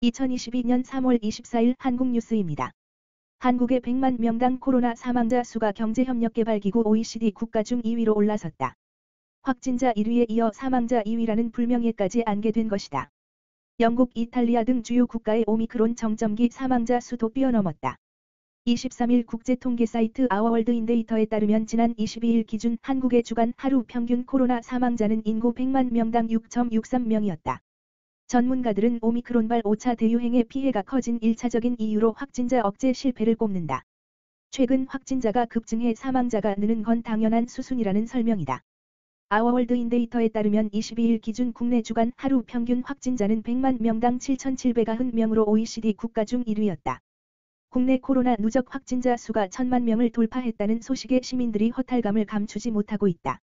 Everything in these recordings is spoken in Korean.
2022년 3월 24일 한국뉴스입니다. 한국의 100만 명당 코로나 사망자 수가 경제협력개발기구 OECD 국가 중 2위로 올라섰다. 확진자 1위에 이어 사망자 2위라는 불명예까지 안게 된 것이다. 영국, 이탈리아 등 주요 국가의 오미크론 정점기 사망자 수도 뛰어넘었다. 23일 국제통계 사이트 아워월드인데이터에 따르면 지난 22일 기준 한국의 주간 하루 평균 코로나 사망자는 인구 100만 명당 6.63명이었다. 전문가들은 오미크론발 5차 대유행의 피해가 커진 1차적인 이유로 확진자 억제 실패를 꼽는다. 최근 확진자가 급증해 사망자가 느는 건 당연한 수순이라는 설명이다. 아워월드인데이터에 따르면 22일 기준 국내 주간 하루 평균 확진자는 100만 명당 7,790명으로 OECD 국가 중 1위였다. 국내 코로나 누적 확진자 수가 1,000만 명을 돌파했다는 소식에 시민들이 허탈감을 감추지 못하고 있다.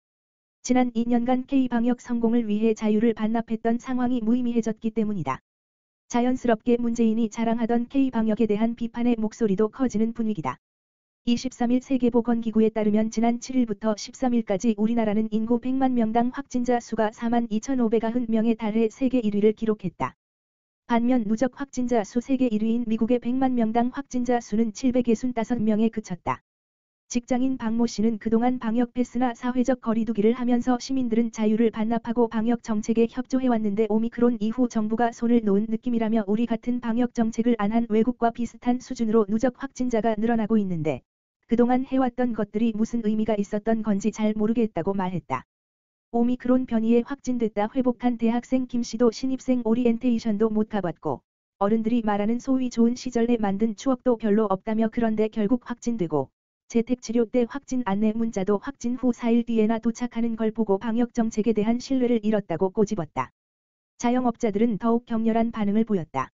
지난 2년간 K-방역 성공을 위해 자유를 반납했던 상황이 무의미해졌기 때문이다. 자연스럽게 문재인이 자랑하던 K-방역에 대한 비판의 목소리도 커지는 분위기다. 23일 세계보건기구에 따르면 지난 7일부터 13일까지 우리나라는 인구 100만 명당 확진자 수가 42,590명에 달해 세계 1위를 기록했다. 반면 누적 확진자 수 세계 1위인 미국의 100만 명당 확진자 수는 765명에 그쳤다. 직장인 박모 씨는 그동안 방역 패스나 사회적 거리두기를 하면서 시민들은 자유를 반납하고 방역 정책에 협조해왔는데 오미크론 이후 정부가 손을 놓은 느낌이라며 우리 같은 방역 정책을 안 한 외국과 비슷한 수준으로 누적 확진자가 늘어나고 있는데 그동안 해왔던 것들이 무슨 의미가 있었던 건지 잘 모르겠다고 말했다. 오미크론 변이에 확진됐다 회복한 대학생 김 씨도 신입생 오리엔테이션도 못 가봤고 어른들이 말하는 소위 좋은 시절에 만든 추억도 별로 없다며 그런데 결국 확진되고 재택치료 때 확진 안내 문자도 확진 후 4일 뒤에나 도착하는 걸 보고 방역 정책에 대한 신뢰를 잃었다고 꼬집었다. 자영업자들은 더욱 격렬한 반응을 보였다.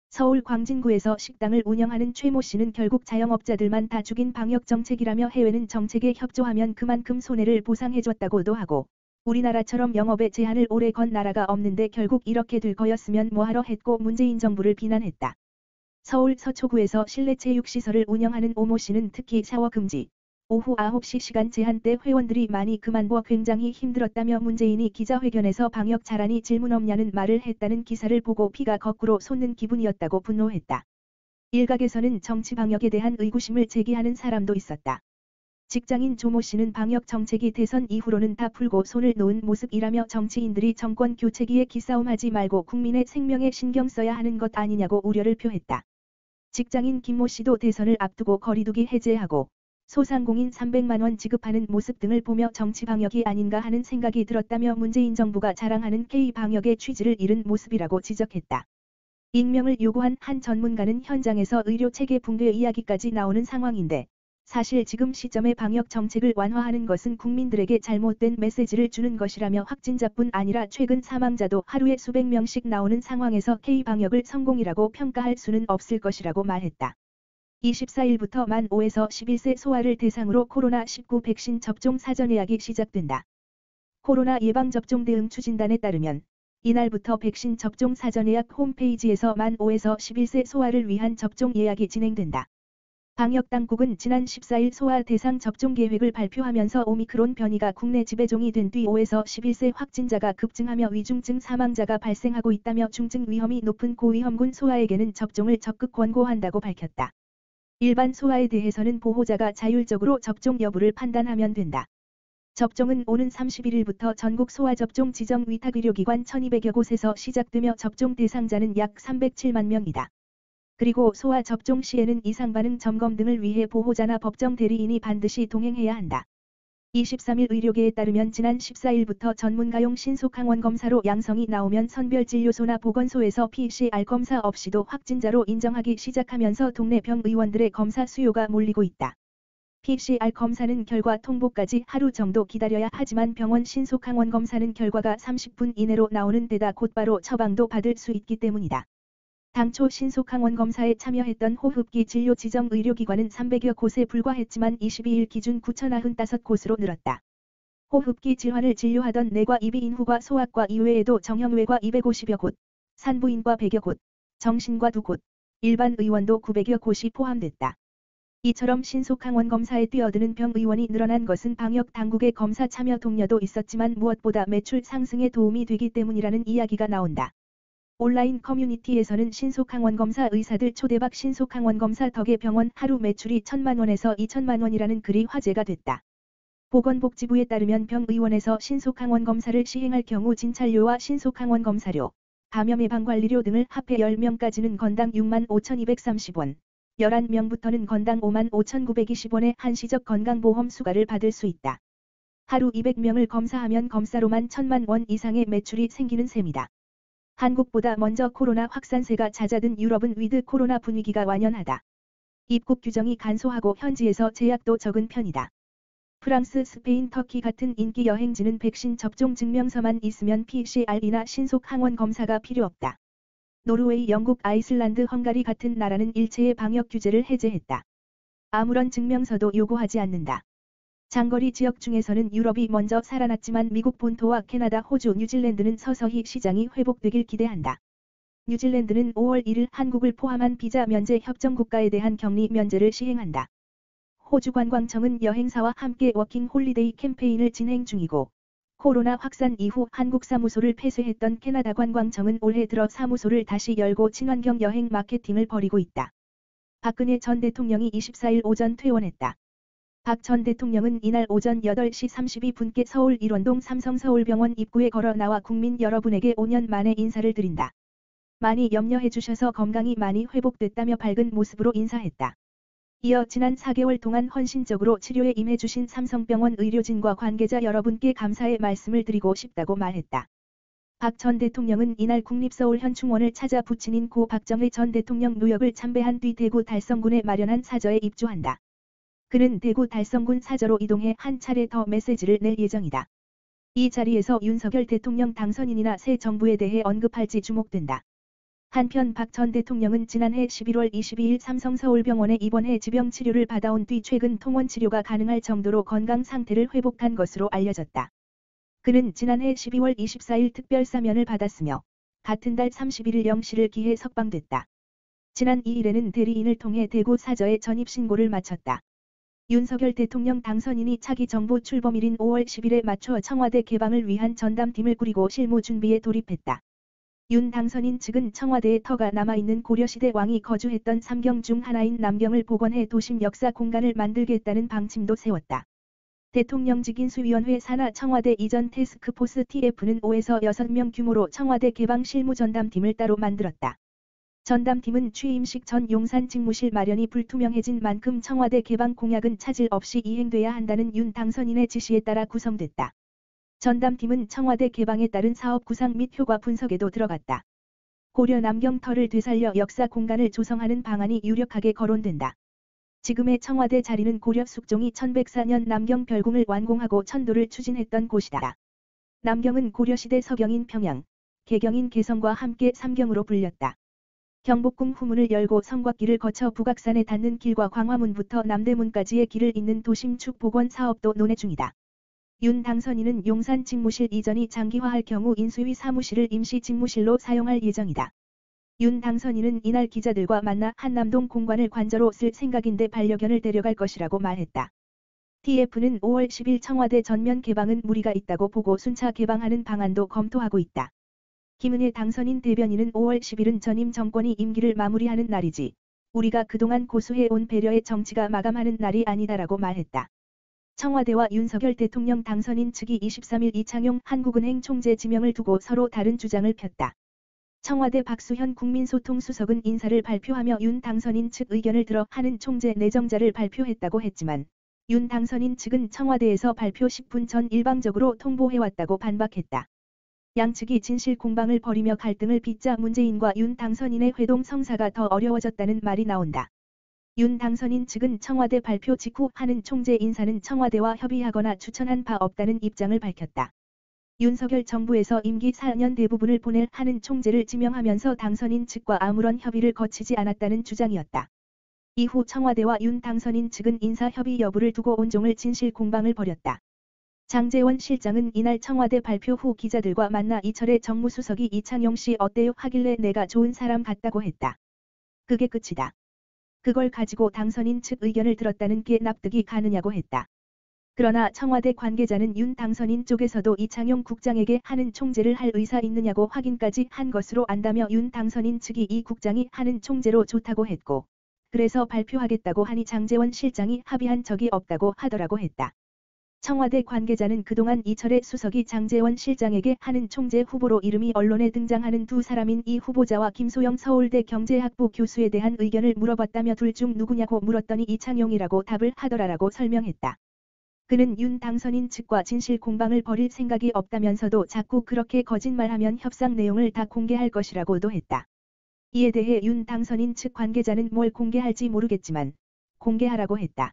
서울 광진구에서 식당을 운영하는 최모 씨는 결국 자영업자들만 다 죽인 방역 정책이라며 해외는 정책에 협조하면 그만큼 손해를 보상해줬다고도 하고 우리나라처럼 영업에 제한을 오래 건 나라가 없는데 결국 이렇게 될 거였으면 뭐하러 했고 문재인 정부를 비난했다. 서울 서초구에서 실내 체육시설을 운영하는 오모 씨는 특히 샤워 금지, 오후 9시 시간 제한 때 회원들이 많이 그만둬 굉장히 힘들었다며 문재인이 기자회견에서 방역 잘하니 질문 없냐는 말을 했다는 기사를 보고 피가 거꾸로 솟는 기분이었다고 분노했다. 일각에서는 정치 방역에 대한 의구심을 제기하는 사람도 있었다. 직장인 조모 씨는 방역 정책이 대선 이후로는 다 풀고 손을 놓은 모습이라며 정치인들이 정권 교체기에 기싸움하지 말고 국민의 생명에 신경 써야 하는 것 아니냐고 우려를 표했다. 직장인 김모 씨도 대선을 앞두고 거리두기 해제하고 소상공인 300만 원 지급하는 모습 등을 보며 정치 방역이 아닌가 하는 생각이 들었다며 문재인 정부가 자랑하는 K-방역의 취지를 잃은 모습이라고 지적했다. 익명을 요구한 한 전문가는 현장에서 의료체계 붕괴 이야기까지 나오는 상황인데 사실 지금 시점에 방역 정책을 완화하는 것은 국민들에게 잘못된 메시지를 주는 것이라며 확진자뿐 아니라 최근 사망자도 하루에 수백 명씩 나오는 상황에서 K-방역을 성공이라고 평가할 수는 없을 것이라고 말했다. 24일부터 만 5에서 11세 소아를 대상으로 코로나19 백신 접종 사전 예약이 시작된다. 코로나 예방접종 대응 추진단에 따르면 이날부터 백신 접종 사전 예약 홈페이지에서 만 5에서 11세 소아를 위한 접종 예약이 진행된다. 방역당국은 지난 14일 소아 대상 접종 계획을 발표하면서 오미크론 변이가 국내 지배종이 된 뒤 5에서 11세 확진자가 급증하며 위중증 사망자가 발생하고 있다며 중증 위험이 높은 고위험군 소아에게는 접종을 적극 권고한다고 밝혔다. 일반 소아에 대해서는 보호자가 자율적으로 접종 여부를 판단하면 된다. 접종은 오는 31일부터 전국 소아접종 지정 위탁의료기관 1200여 곳에서 시작되며 접종 대상자는 약 307만 명이다. 그리고 소아 접종 시에는 이상반응 점검 등을 위해 보호자나 법정 대리인이 반드시 동행해야 한다. 23일 의료계에 따르면 지난 14일부터 전문가용 신속항원 검사로 양성이 나오면 선별진료소나 보건소에서 PCR 검사 없이도 확진자로 인정하기 시작하면서 동네 병의원들의 검사 수요가 몰리고 있다. PCR 검사는 결과 통보까지 하루 정도 기다려야 하지만 병원 신속항원 검사는 결과가 30분 이내로 나오는 데다 곧바로 처방도 받을 수 있기 때문이다. 당초 신속항원 검사에 참여했던 호흡기 진료 지정 의료기관은 300여 곳에 불과했지만 22일 기준 9,095곳으로 늘었다. 호흡기 질환을 진료하던 내과 이비인후과 소아과 이외에도 정형외과 250여 곳, 산부인과 100여 곳, 정신과 2곳, 일반 의원도 900여 곳이 포함됐다. 이처럼 신속항원 검사에 뛰어드는 병의원이 늘어난 것은 방역 당국의 검사 참여 독려도 있었지만 무엇보다 매출 상승에 도움이 되기 때문이라는 이야기가 나온다. 온라인 커뮤니티에서는 신속항원검사 의사들 초대박 신속항원검사 덕에 병원 하루 매출이 1,000만 원에서 2,000만 원이라는 글이 화제가 됐다. 보건복지부에 따르면 병의원에서 신속항원검사를 시행할 경우 진찰료와 신속항원검사료, 감염 예방관리료 등을 합해 10명까지는 건당 65,230원, 11명부터는 건당 55,920원의 한시적 건강보험 수가를 받을 수 있다. 하루 200명을 검사하면 검사로만 1,000만 원 이상의 매출이 생기는 셈이다. 한국보다 먼저 코로나 확산세가 잦아든 유럽은 위드 코로나 분위기가 완연하다. 입국 규정이 간소하고 현지에서 제약도 적은 편이다. 프랑스, 스페인, 터키 같은 인기 여행지는 백신 접종 증명서만 있으면 PCR이나 신속 항원 검사가 필요 없다. 노르웨이, 영국, 아이슬란드, 헝가리 같은 나라는 일체의 방역 규제를 해제했다. 아무런 증명서도 요구하지 않는다. 장거리 지역 중에서는 유럽이 먼저 살아났지만 미국 본토와 캐나다, 호주, 뉴질랜드는 서서히 시장이 회복되길 기대한다. 뉴질랜드는 5월 1일 한국을 포함한 비자 면제 협정 국가에 대한 격리 면제를 시행한다. 호주 관광청은 여행사와 함께 워킹 홀리데이 캠페인을 진행 중이고, 코로나 확산 이후 한국 사무소를 폐쇄했던 캐나다 관광청은 올해 들어 사무소를 다시 열고 친환경 여행 마케팅을 벌이고 있다. 박근혜 전 대통령이 24일 오전 퇴원했다. 박 전 대통령은 이날 오전 8시 32분께 서울 일원동 삼성서울병원 입구에 걸어 나와 국민 여러분에게 5년 만에 인사를 드린다. 많이 염려해 주셔서 건강이 많이 회복됐다며 밝은 모습으로 인사했다. 이어 지난 4개월 동안 헌신적으로 치료에 임해주신 삼성병원 의료진과 관계자 여러분께 감사의 말씀을 드리고 싶다고 말했다. 박 전 대통령은 이날 국립서울현충원을 찾아 부친인 고 박정희 전 대통령 노역을 참배한 뒤 대구 달성군에 마련한 사저에 입주한다. 그는 대구 달성군 사저로 이동해 한 차례 더 메시지를 낼 예정이다. 이 자리에서 윤석열 대통령 당선인이나 새 정부에 대해 언급할지 주목된다. 한편 박 전 대통령은 지난해 11월 22일 삼성서울병원에 입원해 지병 치료를 받아온 뒤 최근 통원 치료가 가능할 정도로 건강 상태를 회복한 것으로 알려졌다. 그는 지난해 12월 24일 특별사면을 받았으며 같은 달 31일 0시를 기해 석방됐다. 지난 2일에는 대리인을 통해 대구 사저에 전입신고를 마쳤다. 윤석열 대통령 당선인이 차기 정부 출범일인 5월 10일에 맞춰 청와대 개방을 위한 전담팀을 꾸리고 실무 준비에 돌입했다. 윤 당선인 측은 청와대에 터가 남아있는 고려시대 왕이 거주했던 삼경 중 하나인 남경을 복원해 도심 역사 공간을 만들겠다는 방침도 세웠다. 대통령직 인수위원회 산하 청와대 이전 태스크포스 TF는 5에서 6명 규모로 청와대 개방 실무 전담팀을 따로 만들었다. 전담팀은 취임식 전 용산 직무실 마련이 불투명해진 만큼 청와대 개방 공약은 차질 없이 이행돼야 한다는 윤 당선인의 지시에 따라 구성됐다. 전담팀은 청와대 개방에 따른 사업 구상 및 효과 분석에도 들어갔다. 고려 남경터를 되살려 역사 공간을 조성하는 방안이 유력하게 거론된다. 지금의 청와대 자리는 고려 숙종이 1104년 남경 별궁을 완공하고 천도를 추진했던 곳이다. 남경은 고려시대 서경인 평양, 개경인 개성과 함께 삼경으로 불렸다. 경복궁 후문을 열고 성곽길을 거쳐 북악산에 닿는 길과 광화문부터 남대문까지의 길을 잇는 도심축 복원 사업도 논의 중이다. 윤 당선인은 용산 직무실 이전이 장기화할 경우 인수위 사무실을 임시 직무실로 사용할 예정이다. 윤 당선인은 이날 기자들과 만나 한남동 공관을 관저로 쓸 생각인데 반려견을 데려갈 것이라고 말했다. TF는 5월 10일 청와대 전면 개방은 무리가 있다고 보고 순차 개방하는 방안도 검토하고 있다. 김은혜 당선인 대변인은 5월 10일은 전임 정권이 임기를 마무리하는 날이지, 우리가 그동안 고수해온 배려의 정치가 마감하는 날이 아니다라고 말했다. 청와대와 윤석열 대통령 당선인 측이 23일 이창용 한국은행 총재 지명을 두고 서로 다른 주장을 폈다. 청와대 박수현 국민소통수석은 인사를 발표하며 윤 당선인 측 의견을 들어 하는 총재 내정자를 발표했다고 했지만, 윤 당선인 측은 청와대에서 발표 10분 전 일방적으로 통보해왔다고 반박했다. 양측이 진실 공방을 벌이며 갈등을 빚자 문재인과 윤 당선인의 회동 성사가 더 어려워졌다는 말이 나온다. 윤 당선인 측은 청와대 발표 직후 하는 총재 인사는 청와대와 협의하거나 추천한 바 없다는 입장을 밝혔다. 윤석열 정부에서 임기 4년 대부분을 보낼 하는 총재를 지명하면서 당선인 측과 아무런 협의를 거치지 않았다는 주장이었다. 이후 청와대와 윤 당선인 측은 인사 협의 여부를 두고 온종일 진실 공방을 벌였다. 장제원 실장은 이날 청와대 발표 후 기자들과 만나 이철의 정무수석이 이창용 씨 어때요 하길래 내가 좋은 사람 같다고 했다. 그게 끝이다. 그걸 가지고 당선인 측 의견을 들었다는 게 납득이 가느냐고 했다. 그러나 청와대 관계자는 윤 당선인 쪽에서도 이창용 국장에게 하는 총재를 할 의사 있느냐고 확인까지 한 것으로 안다며 윤 당선인 측이 이 국장이 하는 총재로 좋다고 했고 그래서 발표하겠다고 하니 장제원 실장이 합의한 적이 없다고 하더라고 했다. 청와대 관계자는 그동안 이철의 수석이 장제원 실장에게 하는 총재 후보로 이름이 언론에 등장하는 두 사람인 이 후보자와 김소영 서울대 경제학부 교수에 대한 의견을 물어봤다며 둘 중 누구냐고 물었더니 이창용이라고 답을 하더라라고 설명했다. 그는 윤 당선인 측과 진실 공방을 벌일 생각이 없다면서도 자꾸 그렇게 거짓말하면 협상 내용을 다 공개할 것이라고도 했다. 이에 대해 윤 당선인 측 관계자는 뭘 공개할지 모르겠지만 공개하라고 했다.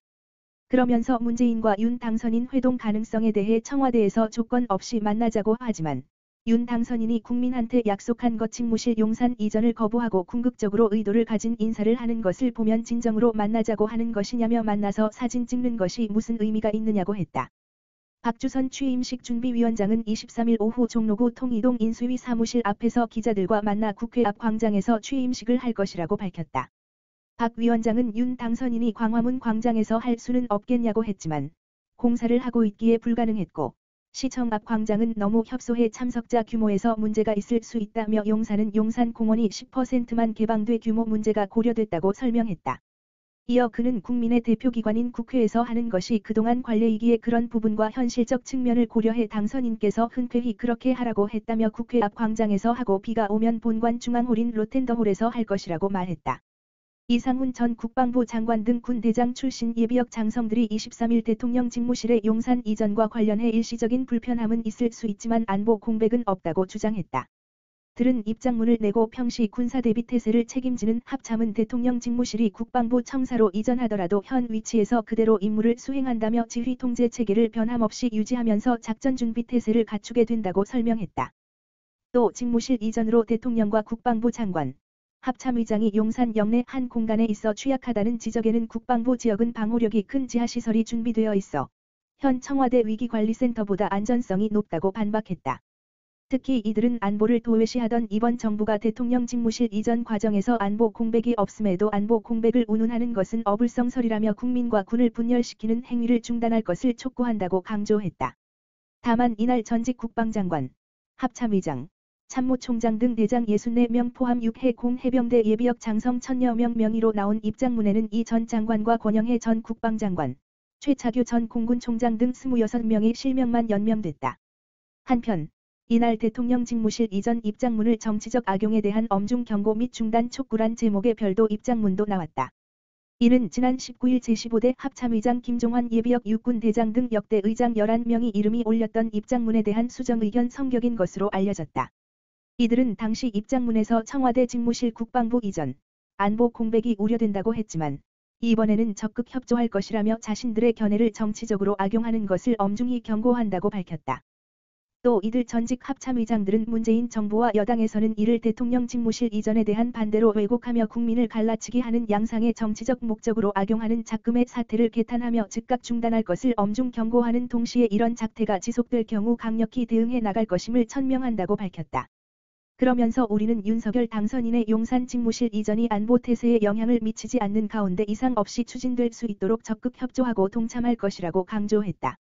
그러면서 문재인과 윤 당선인 회동 가능성에 대해 청와대에서 조건 없이 만나자고 하지만 윤 당선인이 국민한테 약속한 것 집무실 용산 이전을 거부하고 궁극적으로 의도를 가진 인사를 하는 것을 보면 진정으로 만나자고 하는 것이냐며 만나서 사진 찍는 것이 무슨 의미가 있느냐고 했다. 박주선 취임식 준비위원장은 23일 오후 종로구 통이동 인수위 사무실 앞에서 기자들과 만나 국회 앞 광장에서 취임식을 할 것이라고 밝혔다. 박 위원장은 윤 당선인이 광화문 광장에서 할 수는 없겠냐고 했지만 공사를 하고 있기에 불가능했고 시청 앞 광장은 너무 협소해 참석자 규모에서 문제가 있을 수 있다며 용산은 용산공원이 10%만 개방돼 규모 문제가 고려됐다고 설명했다. 이어 그는 국민의 대표기관인 국회에서 하는 것이 그동안 관례이기에 그런 부분과 현실적 측면을 고려해 당선인께서 흔쾌히 그렇게 하라고 했다며 국회 앞 광장에서 하고 비가 오면 본관 중앙홀인 로텐더홀에서 할 것이라고 말했다. 이상훈 전 국방부 장관 등 군 대장 출신 예비역 장성들이 23일 대통령 집무실의 용산 이전과 관련해 일시적인 불편함은 있을 수 있지만 안보 공백은 없다고 주장했다. 들은 입장문을 내고 평시 군사대비태세를 책임지는 합참은 대통령 집무실이 국방부 청사로 이전하더라도 현 위치에서 그대로 임무를 수행한다며 지휘 통제 체계를 변함없이 유지하면서 작전준비태세를 갖추게 된다고 설명했다. 또 집무실 이전으로 대통령과 국방부 장관, 합참의장이 용산 영내 한 공간에 있어 취약하다는 지적에는 국방부 지역은 방호력이 큰 지하시설이 준비되어 있어 현 청와대 위기관리센터보다 안전성이 높다고 반박했다. 특히 이들은 안보를 도외시하던 이번 정부가 대통령 집무실 이전 과정에서 안보 공백이 없음에도 안보 공백을 운운하는 것은 어불성설이라며 국민과 군을 분열시키는 행위를 중단할 것을 촉구한다고 강조했다. 다만 이날 전직 국방장관, 합참의장, 참모총장 등 대장 64명 포함 6해 공해병대 예비역 장성 1000여 명 명의로 나온 입장문에는 이 전 장관과 권영해 전 국방장관, 최차규 전 공군총장 등 26명의 실명만 연명됐다. 한편 이날 대통령 집무실 이전 입장문을 정치적 악용에 대한 엄중 경고 및 중단 촉구란 제목의 별도 입장문도 나왔다. 이는 지난 19일 제15대 합참의장 김종환 예비역 육군 대장 등 역대 의장 11명이 이름이 올렸던 입장문에 대한 수정 의견 성격인 것으로 알려졌다. 이들은 당시 입장문에서 청와대 집무실 국방부 이전, 안보 공백이 우려된다고 했지만 이번에는 적극 협조할 것이라며 자신들의 견해를 정치적으로 악용하는 것을 엄중히 경고한다고 밝혔다. 또 이들 전직 합참의장들은 문재인 정부와 여당에서는 이를 대통령 집무실 이전에 대한 반대로 왜곡하며 국민을 갈라치기 하는 양상의 정치적 목적으로 악용하는 작금의 사태를 개탄하며 즉각 중단할 것을 엄중 경고하는 동시에 이런 작태가 지속될 경우 강력히 대응해 나갈 것임을 천명한다고 밝혔다. 그러면서 우리는 윤석열 당선인의 용산 집무실 이전이 안보 태세에 영향을 미치지 않는 가운데 이상 없이 추진될 수 있도록 적극 협조하고 동참할 것이라고 강조했다.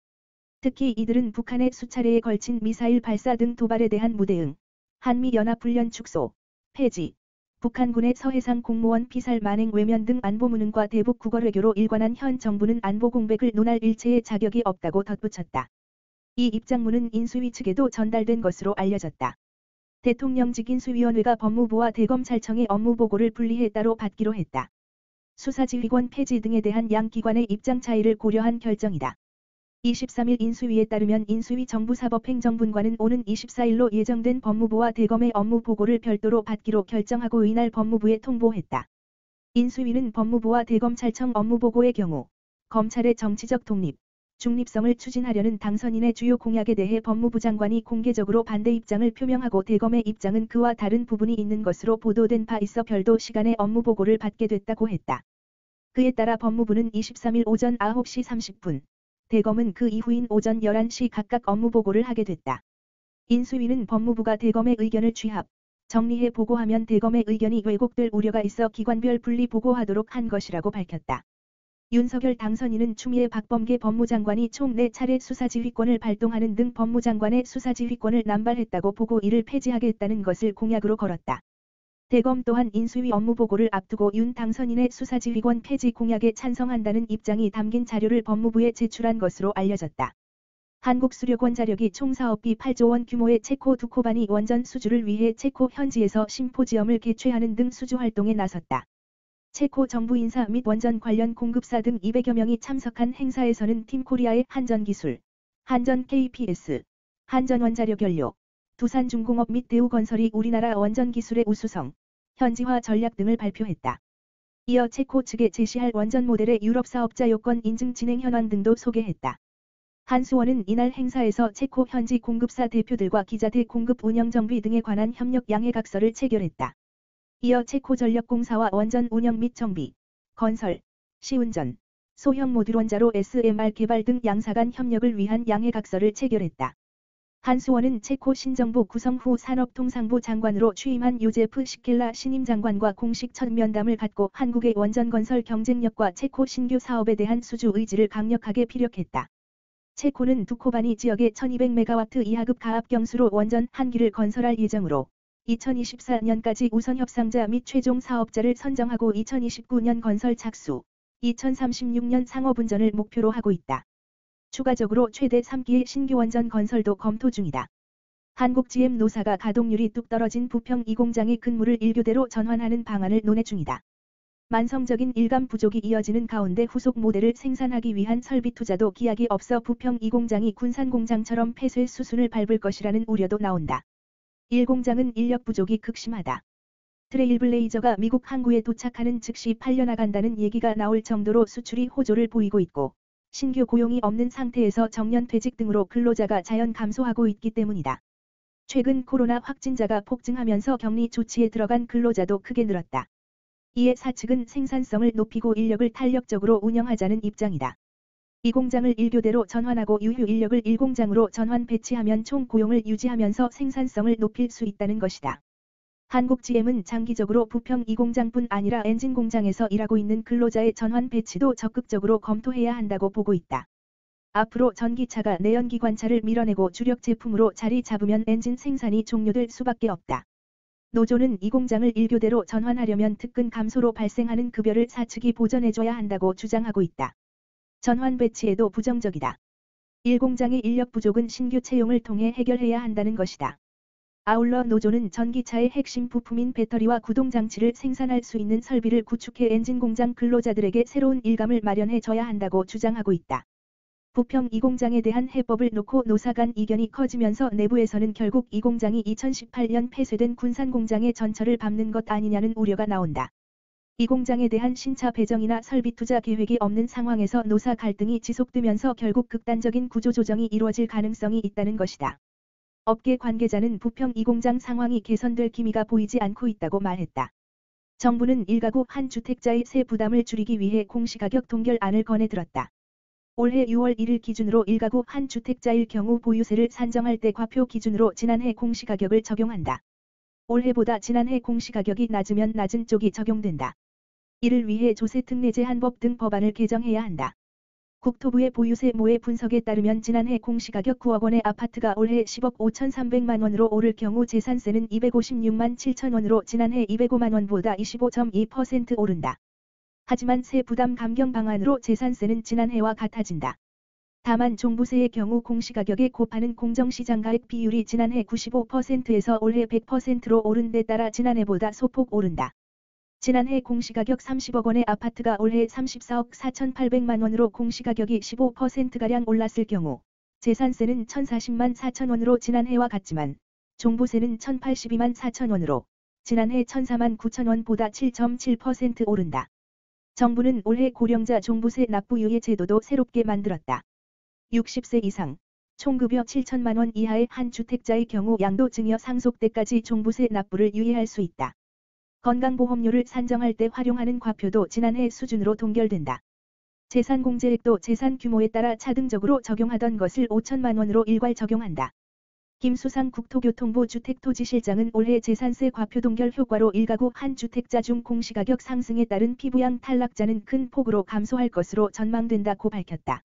특히 이들은 북한의 수차례에 걸친 미사일 발사 등 도발에 대한 무대응, 한미연합훈련 축소, 폐지, 북한군의 서해상 공무원 피살 만행 외면 등 안보 무능과 대북 국어외교로 일관한 현 정부는 안보 공백을 논할 일체의 자격이 없다고 덧붙였다. 이 입장문은 인수위 측에도 전달된 것으로 알려졌다. 대통령직 인수위원회가 법무부와 대검찰청의 업무보고를 분리해 따로 받기로 했다. 수사지휘권 폐지 등에 대한 양 기관의 입장 차이를 고려한 결정이다. 23일 인수위에 따르면 인수위 정부사법행정분과는 오는 24일로 예정된 법무부와 대검의 업무보고를 별도로 받기로 결정하고 이날 법무부에 통보했다. 인수위는 법무부와 대검찰청 업무보고의 경우 검찰의 정치적 독립, 중립성을 추진하려는 당선인의 주요 공약에 대해 법무부 장관이 공개적으로 반대 입장을 표명하고 대검의 입장은 그와 다른 부분이 있는 것으로 보도된 바 있어 별도 시간에 업무보고를 받게 됐다고 했다. 그에 따라 법무부는 23일 오전 9시 30분, 대검은 그 이후인 오전 11시 각각 업무보고를 하게 됐다. 인수위는 법무부가 대검의 의견을 취합, 정리해 보고하면 대검의 의견이 왜곡될 우려가 있어 기관별 분리 보고하도록 한 것이라고 밝혔다. 윤석열 당선인은 추미애 박범계 법무장관이 총 4차례 수사지휘권을 발동하는 등 법무장관의 수사지휘권을 남발했다고 보고 이를 폐지하겠다는 것을 공약으로 걸었다. 대검 또한 인수위 업무보고를 앞두고 윤 당선인의 수사지휘권 폐지 공약에 찬성한다는 입장이 담긴 자료를 법무부에 제출한 것으로 알려졌다. 한국수력원 자력이 총 사업비 8조 원 규모의 체코 두코바니 원전 수주를 위해 체코 현지에서 심포지엄을 개최하는 등 수주 활동에 나섰다. 체코 정부 인사 및 원전 관련 공급사 등 200여 명이 참석한 행사에서는 팀코리아의 한전기술, 한전 KPS, 한전원자력연료, 두산중공업 및 대우건설이 우리나라 원전기술의 우수성, 현지화 전략 등을 발표했다. 이어 체코 측에 제시할 원전 모델의 유럽 사업자 요건 인증 진행 현황 등도 소개했다. 한수원은 이날 행사에서 체코 현지 공급사 대표들과 기자재 공급 운영 정비 등에 관한 협력 양해각서를 체결했다. 이어 체코전력공사와 원전 운영 및 정비, 건설, 시운전, 소형 모듈 원자로 SMR 개발 등 양사 간 협력을 위한 양해각서를 체결했다. 한수원은 체코 신정부 구성 후 산업통상부 장관으로 취임한 요제프 시켈라 신임 장관과 공식 첫 면담을 갖고 한국의 원전 건설 경쟁력과 체코 신규 사업에 대한 수주 의지를 강력하게 피력했다. 체코는 두코바니 지역에 1200메가와트 이하급 가압 경수로 원전 한 기를 건설할 예정으로 2024년까지 우선 협상자 및 최종 사업자를 선정하고 2029년 건설 착수, 2036년 상업운전을 목표로 하고 있다. 추가적으로 최대 3기의 신규 원전 건설도 검토 중이다. 한국GM 노사가 가동률이 뚝 떨어진 부평 2공장의 근무를 일교대로 전환하는 방안을 논의 중이다. 만성적인 일감 부족이 이어지는 가운데 후속 모델을 생산하기 위한 설비 투자도 기약이 없어 부평 2공장이 군산공장처럼 폐쇄 수순을 밟을 것이라는 우려도 나온다. 1공장은 인력 부족이 극심하다. 트레일블레이저가 미국 항구에 도착하는 즉시 팔려나간다는 얘기가 나올 정도로 수출이 호조를 보이고 있고 신규 고용이 없는 상태에서 정년 퇴직 등으로 근로자가 자연 감소하고 있기 때문이다. 최근 코로나 확진자가 폭증하면서 격리 조치에 들어간 근로자도 크게 늘었다. 이에 사측은 생산성을 높이고 인력을 탄력적으로 운영하자는 입장이다. 이 공장을 1교대로 전환하고 유휴 인력을 1공장으로 전환 배치하면 총 고용을 유지하면서 생산성을 높일 수 있다는 것이다. 한국GM은 장기적으로 부평 2공장뿐 아니라 엔진 공장에서 일하고 있는 근로자의 전환 배치도 적극적으로 검토해야 한다고 보고 있다. 앞으로 전기차가 내연기관차를 밀어내고 주력 제품으로 자리 잡으면 엔진 생산이 종료될 수밖에 없다. 노조는 이 공장을 1교대로 전환하려면 특근 감소로 발생하는 급여를 사측이 보전해줘야 한다고 주장하고 있다. 전환 배치에도 부정적이다. 1공장의 인력 부족은 신규 채용을 통해 해결해야 한다는 것이다. 아울러 노조는 전기차의 핵심 부품인 배터리와 구동장치를 생산할 수 있는 설비를 구축해 엔진 공장 근로자들에게 새로운 일감을 마련해 줘야 한다고 주장하고 있다. 부평 2공장에 대한 해법을 놓고 노사 간 이견이 커지면서 내부에서는 결국 이 공장이 2018년 폐쇄된 군산공장의 전철을 밟는 것 아니냐는 우려가 나온다. 이 공장에 대한 신차 배정이나 설비 투자 계획이 없는 상황에서 노사 갈등이 지속되면서 결국 극단적인 구조조정이 이루어질 가능성이 있다는 것이다. 업계 관계자는 부평 2공장 상황이 개선될 기미가 보이지 않고 있다고 말했다. 정부는 1가구 한 주택자의 세 부담을 줄이기 위해 공시가격 동결안을 꺼내들었다. 올해 6월 1일 기준으로 1가구 한 주택자일 경우 보유세를 산정할 때 과표 기준으로 지난해 공시가격을 적용한다. 올해보다 지난해 공시가격이 낮으면 낮은 쪽이 적용된다. 이를 위해 조세특례제 한법 등 법안을 개정해야 한다. 국토부의 보유세 모의 분석에 따르면 지난해 공시가격 9억 원의 아파트가 올해 10억 5,300만 원으로 오를 경우 재산세는 256만 7천 원으로 지난해 205만 원보다 25.2% 오른다. 하지만 세 부담 감경 방안으로 재산세는 지난해와 같아진다. 다만 종부세의 경우 공시가격에 곱하는 공정시장가액 비율이 지난해 95%에서 올해 100%로 오른 데 따라 지난해보다 소폭 오른다. 지난해 공시가격 30억 원의 아파트가 올해 34억 4,800만 원으로 공시가격이 15%가량 올랐을 경우 재산세는 1,040만 4천 원으로 지난해와 같지만 종부세는 1,082만 4천 원으로 지난해 1,004만 9천 원보다 7.7% 오른다. 정부는 올해 고령자 종부세 납부 유예 제도도 새롭게 만들었다. 60세 이상, 총급여 7천만 원 이하의 한 주택자의 경우 양도 증여 상속 때까지 종부세 납부를 유예할 수 있다. 건강보험료를 산정할 때 활용하는 과표도 지난해 수준으로 동결된다. 재산공제액도 재산 규모에 따라 차등적으로 적용하던 것을 5천만 원으로 일괄 적용한다. 김수상 국토교통부 주택토지실장은 올해 재산세 과표 동결 효과로 1가구 한 주택자 중 공시가격 상승에 따른 피부양 탈락자는 큰 폭으로 감소할 것으로 전망된다고 밝혔다.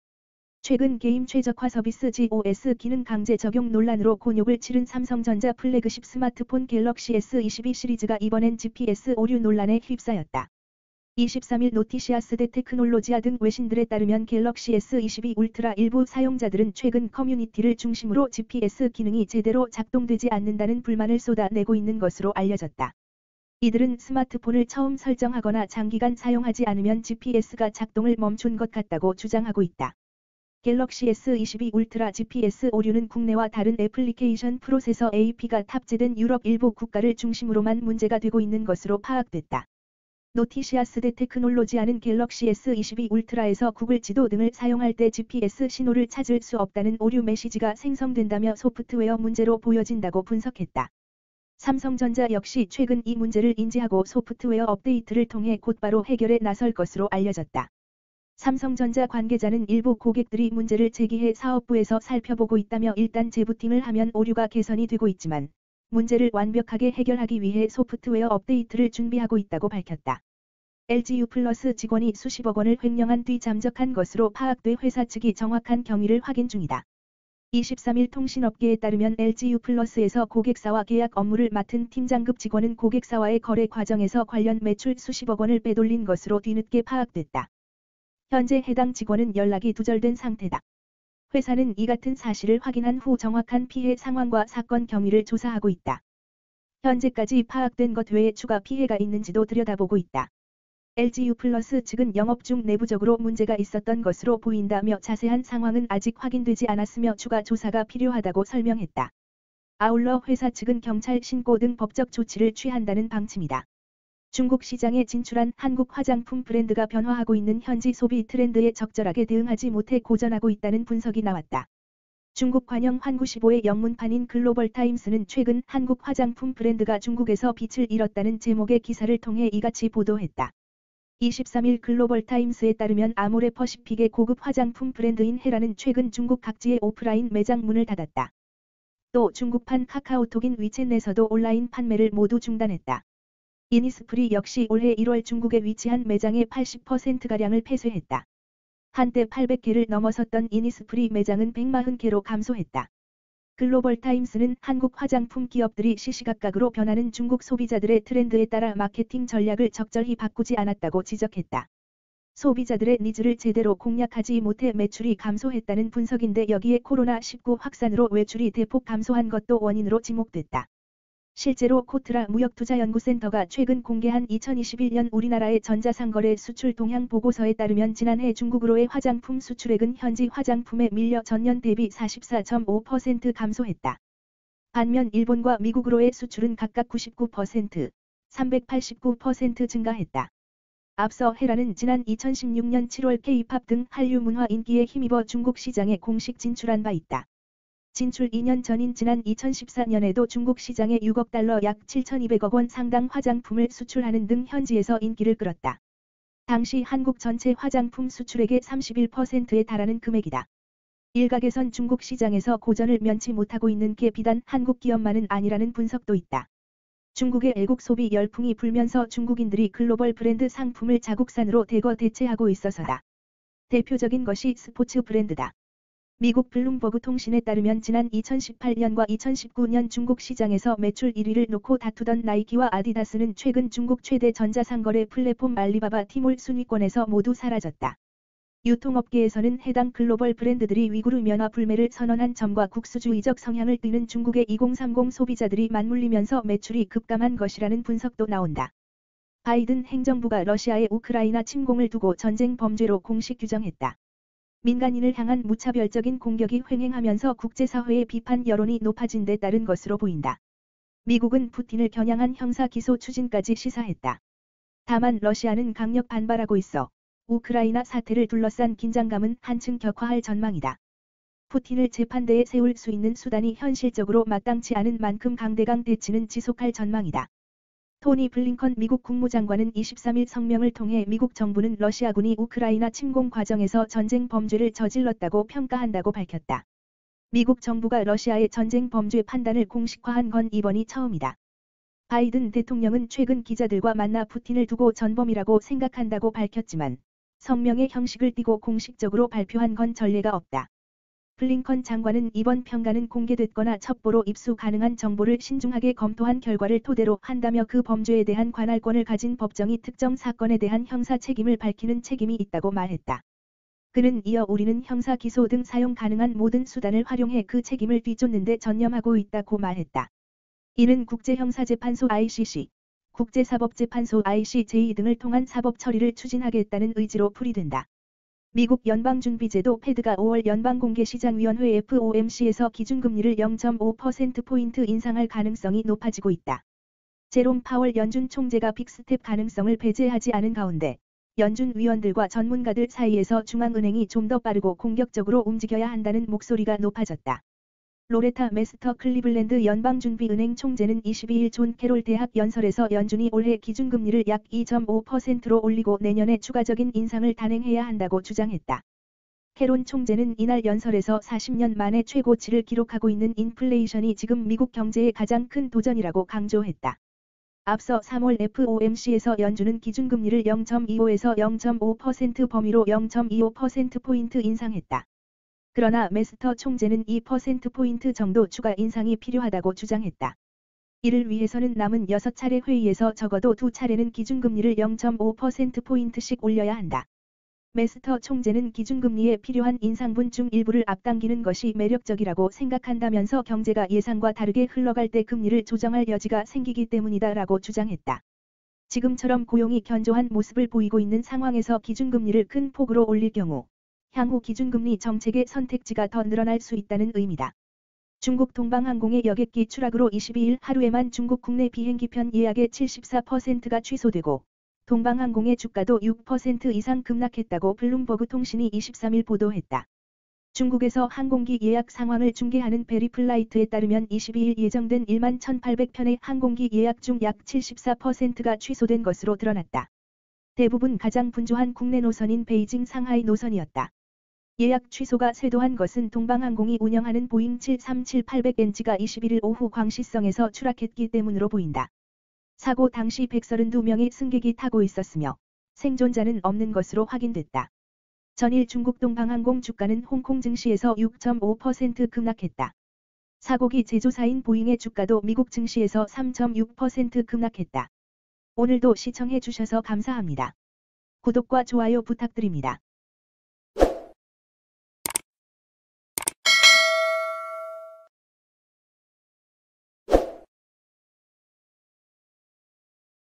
최근 게임 최적화 서비스 GOS 기능 강제 적용 논란으로 곤욕을 치른 삼성전자 플래그십 스마트폰 갤럭시 S22 시리즈가 이번엔 GPS 오류 논란에 휩싸였다. 23일 노티시아스 테크놀로지아 등 외신들에 따르면 갤럭시 S22 울트라 일부 사용자들은 최근 커뮤니티를 중심으로 GPS 기능이 제대로 작동되지 않는다는 불만을 쏟아내고 있는 것으로 알려졌다. 이들은 스마트폰을 처음 설정하거나 장기간 사용하지 않으면 GPS가 작동을 멈춘 것 같다고 주장하고 있다. 갤럭시 S22 울트라 GPS 오류는 국내와 다른 애플리케이션 프로세서 AP가 탑재된 유럽 일부 국가를 중심으로만 문제가 되고 있는 것으로 파악됐다. 노티시아스 테크놀로지아는 갤럭시 S22 울트라에서 구글 지도 등을 사용할 때 GPS 신호를 찾을 수 없다는 오류 메시지가 생성된다며 소프트웨어 문제로 보여진다고 분석했다. 삼성전자 역시 최근 이 문제를 인지하고 소프트웨어 업데이트를 통해 곧바로 해결에 나설 것으로 알려졌다. 삼성전자 관계자는 일부 고객들이 문제를 제기해 사업부에서 살펴보고 있다며 일단 재부팅을 하면 오류가 개선이 되고 있지만 문제를 완벽하게 해결하기 위해 소프트웨어 업데이트를 준비하고 있다고 밝혔다. LGU 플러스 직원이 수십억 원을 횡령한 뒤 잠적한 것으로 파악돼 회사 측이 정확한 경위를 확인 중이다. 23일 통신업계에 따르면 LGU 플러스에서 고객사와 계약 업무를 맡은 팀장급 직원은 고객사와의 거래 과정에서 관련 매출 수십억 원을 빼돌린 것으로 뒤늦게 파악됐다. 현재 해당 직원은 연락이 두절된 상태다. 회사는 이 같은 사실을 확인한 후 정확한 피해 상황과 사건 경위를 조사하고 있다. 현재까지 파악된 것 외에 추가 피해가 있는지도 들여다보고 있다. LGU 플러스 측은 영업 중 내부적으로 문제가 있었던 것으로 보인다며 자세한 상황은 아직 확인되지 않았으며 추가 조사가 필요하다고 설명했다. 아울러 회사 측은 경찰 신고 등 법적 조치를 취한다는 방침이다. 중국 시장에 진출한 한국 화장품 브랜드가 변화하고 있는 현지 소비 트렌드에 적절하게 대응하지 못해 고전하고 있다는 분석이 나왔다. 중국 관영 환구15의 영문판인 글로벌타임스는 최근 한국 화장품 브랜드가 중국에서 빛을 잃었다는 제목의 기사를 통해 이같이 보도했다. 23일 글로벌타임스에 따르면 아모레퍼시픽의 고급 화장품 브랜드인 헤라는 최근 중국 각지의 오프라인 매장 문을 닫았다. 또 중국판 카카오톡인 위챗에서도 온라인 판매를 모두 중단했다. 이니스프리 역시 올해 1월 중국에 위치한 매장의 80%가량을 폐쇄했다. 한때 800개를 넘어섰던 이니스프리 매장은 140개로 감소했다. 글로벌타임스는 한국 화장품 기업들이 시시각각으로 변하는 중국 소비자들의 트렌드에 따라 마케팅 전략을 적절히 바꾸지 않았다고 지적했다. 소비자들의 니즈를 제대로 공략하지 못해 매출이 감소했다는 분석인데 여기에 코로나19 확산으로 외출이 대폭 감소한 것도 원인으로 지목됐다. 실제로 코트라 무역투자연구센터가 최근 공개한 2021년 우리나라의 전자상거래 수출 동향 보고서에 따르면 지난해 중국으로의 화장품 수출액은 현지 화장품에 밀려 전년 대비 44.5% 감소했다. 반면 일본과 미국으로의 수출은 각각 99%, 389% 증가했다. 앞서 헤라는 지난 2016년 7월 K-팝 등 한류 문화 인기에 힘입어 중국 시장에 공식 진출한 바 있다. 진출 2년 전인 지난 2014년에도 중국 시장에 6억 달러 약 7,200억 원 상당 화장품을 수출하는 등 현지에서 인기를 끌었다. 당시 한국 전체 화장품 수출액의 31%에 달하는 금액이다. 일각에선 중국 시장에서 고전을 면치 못하고 있는 게 비단 한국 기업만은 아니라는 분석도 있다. 중국의 애국 소비 열풍이 불면서 중국인들이 글로벌 브랜드 상품을 자국산으로 대거 대체하고 있어서다. 대표적인 것이 스포츠 브랜드다. 미국 블룸버그 통신에 따르면 지난 2018년과 2019년 중국 시장에서 매출 1위를 놓고 다투던 나이키와 아디다스는 최근 중국 최대 전자상거래 플랫폼 알리바바 티몰 순위권에서 모두 사라졌다. 유통업계에서는 해당 글로벌 브랜드들이 위구르 면화 불매를 선언한 점과 국수주의적 성향을 띠는 중국의 2030 소비자들이 맞물리면서 매출이 급감한 것이라는 분석도 나온다. 바이든 행정부가 러시아의 우크라이나 침공을 두고 전쟁 범죄로 공식 규정했다. 민간인을 향한 무차별적인 공격이 횡행하면서 국제사회의 비판 여론이 높아진 데 따른 것으로 보인다. 미국은 푸틴을 겨냥한 형사 기소 추진까지 시사했다. 다만 러시아는 강력 반발하고 있어 우크라이나 사태를 둘러싼 긴장감은 한층 격화할 전망이다. 푸틴을 재판대에 세울 수 있는 수단이 현실적으로 마땅치 않은 만큼 강대강 대치는 지속할 전망이다. 토니 블링컨 미국 국무장관은 23일 성명을 통해 미국 정부는 러시아군이 우크라이나 침공 과정에서 전쟁 범죄를 저질렀다고 평가한다고 밝혔다. 미국 정부가 러시아의 전쟁 범죄 판단을 공식화한 건 이번이 처음이다. 바이든 대통령은 최근 기자들과 만나 푸틴을 두고 전범이라고 생각한다고 밝혔지만 성명의 형식을 띠고 공식적으로 발표한 건 전례가 없다. 블링컨 장관은 이번 평가는 공개됐거나 첩보로 입수 가능한 정보를 신중하게 검토한 결과를 토대로 한다며 그 범죄에 대한 관할권을 가진 법정이 특정 사건에 대한 형사 책임을 밝히는 책임이 있다고 말했다. 그는 이어 우리는 형사 기소 등 사용 가능한 모든 수단을 활용해 그 책임을 뒤쫓는 데 전념하고 있다고 말했다. 이는 국제형사재판소 ICC, 국제사법재판소 ICJ 등을 통한 사법 처리를 추진하겠다는 의지로 풀이된다. 미국 연방준비제도 패드가 5월 연방공개시장위원회 FOMC에서 기준금리를 0.5%포인트 인상할 가능성이 높아지고 있다. 제롬 파월 연준 총재가 빅스텝 가능성을 배제하지 않은 가운데 연준 위원들과 전문가들 사이에서 중앙은행이 좀 더 빠르고 공격적으로 움직여야 한다는 목소리가 높아졌다. 로레타 메스터 클리블랜드 연방준비은행 총재는 22일 존 캐롤 대학 연설에서 연준이 올해 기준금리를 약 2.5%로 올리고 내년에 추가적인 인상을 단행해야 한다고 주장했다. 캐롤 총재는 이날 연설에서 40년 만에 최고치를 기록하고 있는 인플레이션이 지금 미국 경제의 가장 큰 도전이라고 강조했다. 앞서 3월 FOMC에서 연준은 기준금리를 0.25에서 0.5% 범위로 0.25%포인트 인상했다. 그러나 메스터 총재는 2%포인트 정도 추가 인상이 필요하다고 주장했다. 이를 위해서는 남은 6차례 회의에서 적어도 2차례는 기준금리를 0.5%포인트씩 올려야 한다. 메스터 총재는 기준금리에 필요한 인상분 중 일부를 앞당기는 것이 매력적이라고 생각한다면서 경제가 예상과 다르게 흘러갈 때 금리를 조정할 여지가 생기기 때문이다라고 주장했다. 지금처럼 고용이 견조한 모습을 보이고 있는 상황에서 기준금리를 큰 폭으로 올릴 경우 향후 기준금리 정책의 선택지가 더 늘어날 수 있다는 의미다. 중국 동방항공의 여객기 추락으로 22일 하루에만 중국 국내 비행기 편 예약의 74%가 취소되고 동방항공의 주가도 6% 이상 급락했다고 블룸버그 통신이 23일 보도했다. 중국에서 항공기 예약 상황을 중계하는 베리플라이트에 따르면 22일 예정된 1만 1,800편의 항공기 예약 중 약 74%가 취소된 것으로 드러났다. 대부분 가장 분주한 국내 노선인 베이징 상하이 노선이었다. 예약 취소가 쇄도한 것은 동방항공이 운영하는 보잉 737-800NG가 21일 오후 광시성에서 추락했기 때문으로 보인다. 사고 당시 132명의 승객이 타고 있었으며 생존자는 없는 것으로 확인됐다. 전일 중국 동방항공 주가는 홍콩 증시에서 6.5% 급락했다. 사고기 제조사인 보잉의 주가도 미국 증시에서 3.6% 급락했다. 오늘도 시청해 주셔서 감사합니다. 구독과 좋아요 부탁드립니다.